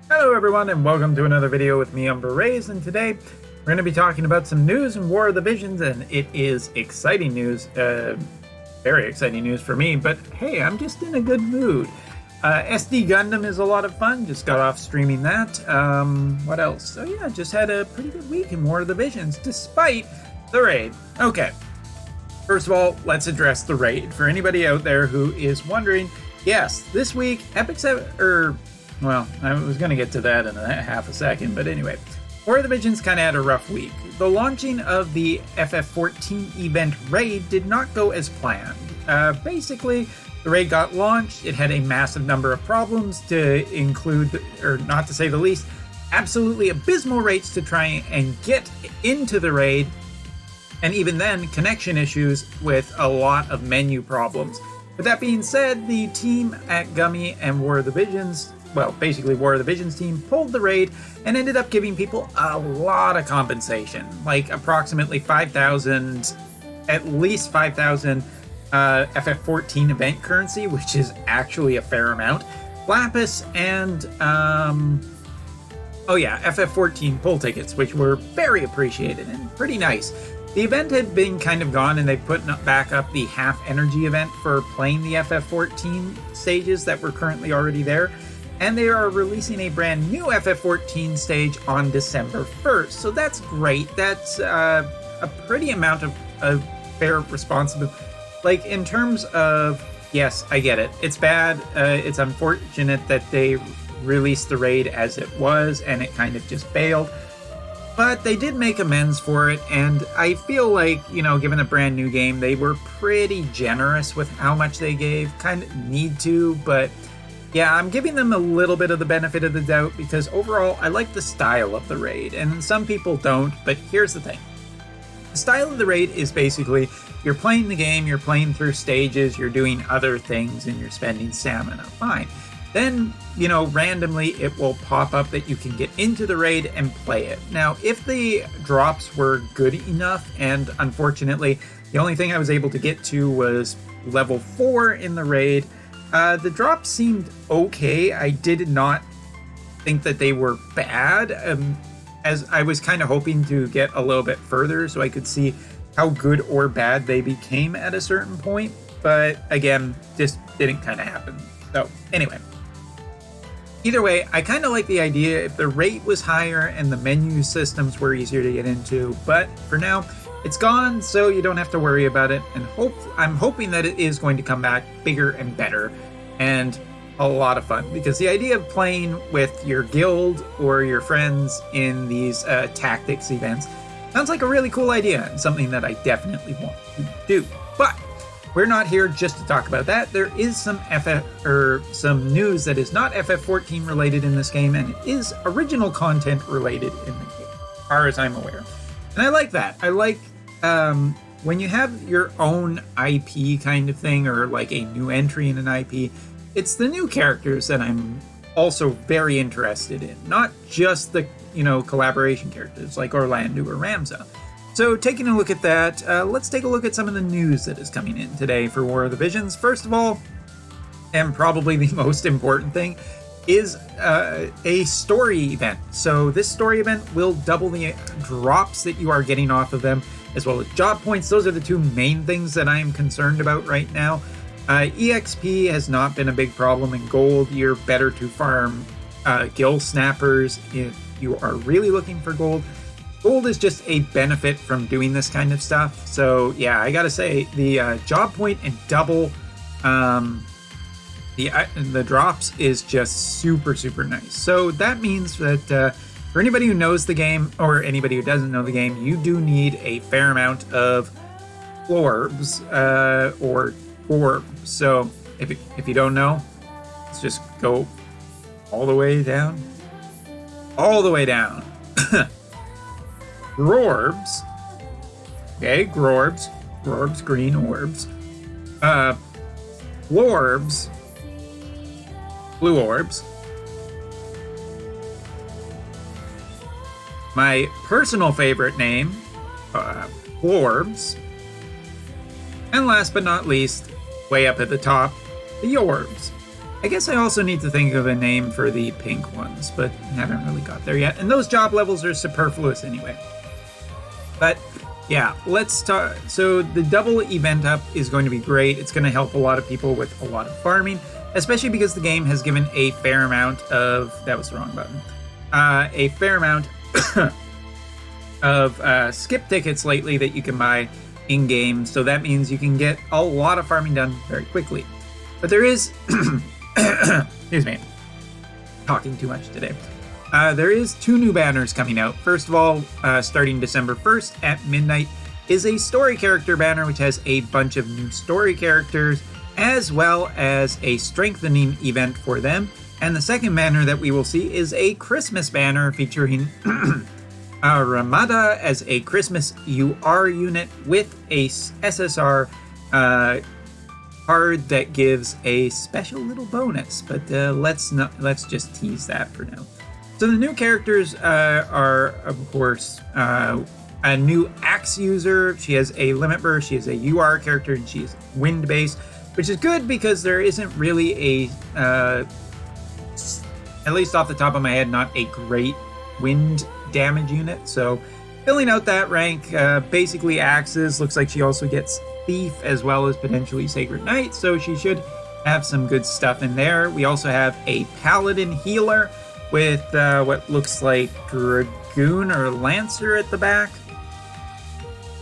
Hello everyone and welcome to another video with me, Umber Rays, and today we're going to be talking about some news in War of the Visions, and it is exciting news, very exciting news for me, but hey, I'm just in a good mood. SD Gundam is a lot of fun, just got off streaming that. What else? So yeah, just had a pretty good week in War of the Visions, despite the raid. Okay, first of all, let's address the raid. For anybody out there who is wondering, yes, this week, Epic 7, well, I was going to get to that in half a second, but anyway. War of the Visions kind of had a rough week. The launching of the FF14 event raid did not go as planned. Basically, the raid got launched. It had a massive number of problems, to include, or not to say the least, absolutely abysmal rates to try and get into the raid, and even then, connection issues with a lot of menu problems. With that being said, the team at Gummy and War of the Visions, well, basically War of the Visions team, pulled the raid and ended up giving people a lot of compensation, like approximately 5,000, at least 5,000 FF14 event currency, which is actually a fair amount. Lapis and, FF14 pull tickets, which were very appreciated and pretty nice. The event had been kind of gone, and they put back up the half energy event for playing the FF14 stages that were currently already there. And they are releasing a brand new FF14 stage on December 1st. So that's great. That's a pretty amount of fair responsibility. Like, in terms of, yes, I get it. It's bad. It's unfortunate that they released the raid as it was, and it kind of just failed. But they did make amends for it, and I feel like, you know, given a brand new game, they were pretty generous with how much they gave. Kind of need to, but yeah, I'm giving them a little bit of the benefit of the doubt, because overall, I like the style of the raid, and some people don't, but here's the thing. The style of the raid is basically, you're playing the game, you're playing through stages, you're doing other things, and you're spending stamina. Fine. Then, you know, randomly it will pop up that you can get into the raid and play it. Now, if the drops were good enough, and unfortunately, the only thing I was able to get to was level 4 in the raid, the drops seemed okay. I did not think that they were bad, as I was kind of hoping to get a little bit further so I could see how good or bad they became at a certain point. But again, just didn't kind of happen. So anyway, either way, I kind of like the idea if the rate was higher and the menu systems were easier to get into. But for now, it's gone, so you don't have to worry about it, and I'm hoping that it is going to come back bigger and better, and a lot of fun, because the idea of playing with your guild or your friends in these tactics events sounds like a really cool idea, and something that I definitely want to do. But we're not here just to talk about that. There is some some news that is not FF14 related in this game, and it is original content related in the game, as far as I'm aware. And I like that. I like when you have your own IP kind of thing, or like a new entry in an IP, it's the new characters that I'm also very interested in, not just the, you know, collaboration characters like Orlando or Ramza. So taking a look at that, let's take a look at some of the news that is coming in today for War of the Visions. First of all, and probably the most important thing, is a story event. So this story event will double the drops that you are getting off of them, as well as job points. Those are the two main things that I am concerned about right now. EXP has not been a big problem in gold. You're better to farm gill snappers if you are really looking for gold. Gold is just a benefit from doing this kind of stuff. So yeah, I gotta say, the job point and double the drops is just super, super nice. So that means that for anybody who knows the game, or anybody who doesn't know the game, you do need a fair amount of orbs or orbs. So if you don't know, let's just go all the way down. All the way down. Grorbs. Okay, Grorbs. Grorbs, green orbs. Florbs. Blue orbs. My personal favorite name, Florbs. And last but not least, way up at the top, the Yorbs. I guess I also need to think of a name for the pink ones, but haven't really got there yet. And those job levels are superfluous anyway. But yeah, let's talk. So the double event up is going to be great. It's going to help a lot of people with a lot of farming, especially because the game has given a fair amount of, that was the wrong button, a fair amount of skip tickets lately that you can buy in game. So that means you can get a lot of farming done very quickly. But there is, excuse me, talking too much today. There is 2 new banners coming out. First of all, starting December 1st at midnight is a story character banner, which has a bunch of new story characters, as well as a strengthening event for them. And the second banner that we will see is a Christmas banner featuring Ramada as a Christmas UR unit with a SSR card that gives a special little bonus. But let's just tease that for now. So the new characters are, of course, a new axe user. She has a limit burst. She is a UR character, and she is wind based, which is good because there isn't really a, at least off the top of my head, not a great wind damage unit. So filling out that rank, basically axes. Looks like she also gets thief as well as potentially sacred knight. So she should have some good stuff in there. We also have a paladin healer with what looks like Dragoon or Lancer at the back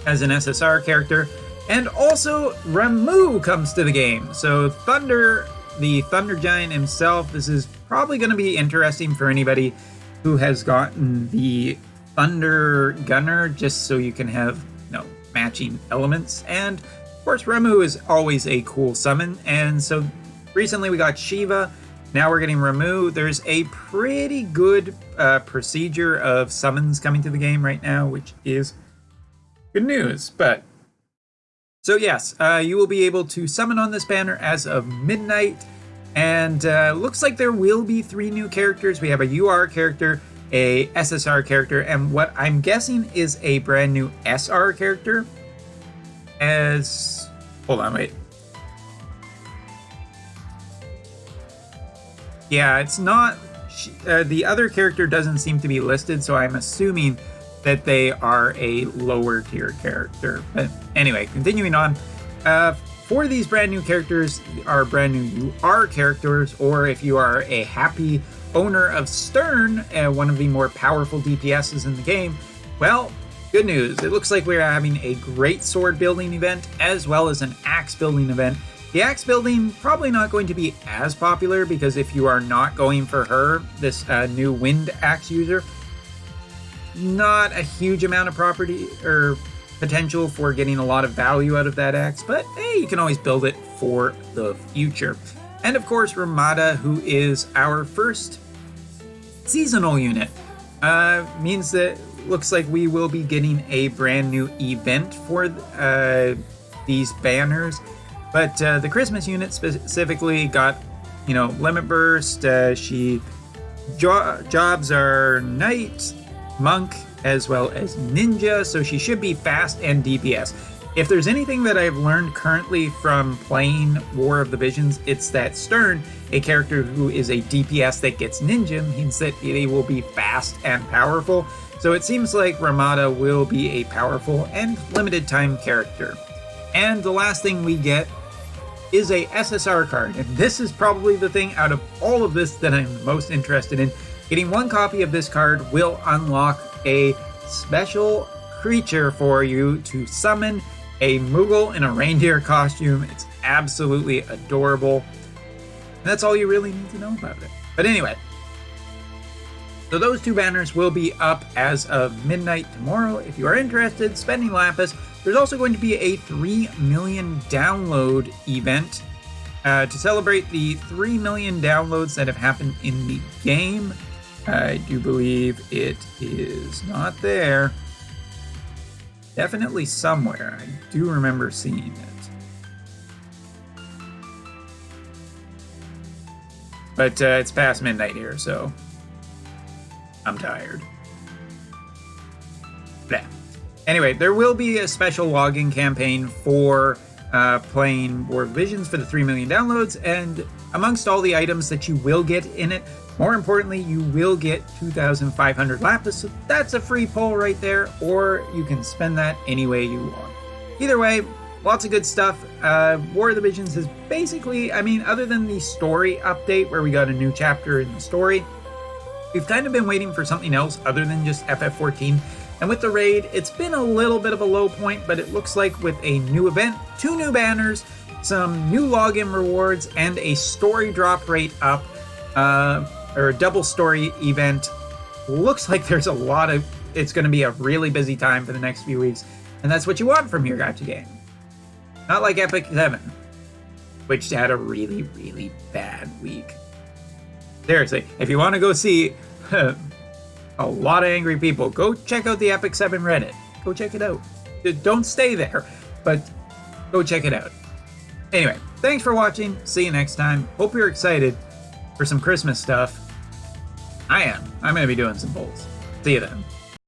as an SSR character. And also Ramu comes to the game. So Thunder, the Thunder Giant himself, this is probably going to be interesting for anybody who has gotten the Thunder Gunner, just so you can have, matching elements. And of course Ramu is always a cool summon. And so recently we got Shiva. Now we're getting Ramu. There's a pretty good procedure of summons coming to the game right now, which is good news. But so yes, you will be able to summon on this banner as of midnight. And looks like there will be 3 new characters. We have a UR character, a SSR character, and what I'm guessing is a brand new SR character. Hold on, wait. Yeah, it's not, the other character doesn't seem to be listed, so I'm assuming that they are a lower tier character. But anyway, continuing on, for these brand new characters are brand new UR characters, or if you are a happy owner of Stern, one of the more powerful DPSs in the game, well, good news. It looks like we're having a great sword building event as well as an axe building event. The axe building probably not going to be as popular because if you are not going for her, this new wind axe user, not a huge amount of property or potential for getting a lot of value out of that axe, but hey, you can always build it for the future. And of course, Ramada, who is our first seasonal unit, means that looks like we will be getting a brand new event for these banners. But the Christmas unit specifically got, limit burst. Jobs are knight, monk, as well as ninja, so she should be fast and DPS. If there's anything that I've learned currently from playing War of the Visions, it's that Stern, a character who is a DPS that gets ninja, means that they will be fast and powerful. So it seems like Ramada will be a powerful and limited time character. And the last thing we get is a SSR card, and this is probably the thing out of all of this that I'm most interested in. Getting 1 copy of this card will unlock a special creature for you to summon, a Moogle in a reindeer costume. It's absolutely adorable. And that's all you really need to know about it. But anyway, so those 2 banners will be up as of midnight tomorrow. If you are interested, spending Lapis. There's also going to be a 3 million download event to celebrate the 3 million downloads that have happened in the game. I do believe it is not there. Definitely somewhere. I do remember seeing it. But it's past midnight here, so I'm tired. Blah. Anyway, there will be a special login campaign for playing War Visions for the 3 million downloads, and amongst all the items that you will get in it, more importantly, you will get 2,500 lapis, so that's a free pull right there, or you can spend that any way you want. Either way, lots of good stuff. War of the Visions is basically, I mean, other than the story update where we got a new chapter in the story, we've kind of been waiting for something else other than just FF14. And with the raid, it's been a little bit of a low point, but it looks like with a new event, 2 new banners, some new login rewards, and a story drop rate up, or a double story event, looks like there's a lot of, it's going to be a really busy time for the next few weeks. And that's what you want from your gacha game. Not like Epic 7, which had a really, really bad week. Seriously, if you want to go see a lot of angry people, go check out the Epic 7 Reddit. Go check it out. Don't stay there, but go check it out. Anyway, thanks for watching. See you next time. Hope you're excited for some Christmas stuff. I am. I'm going to be doing some polls. See you then.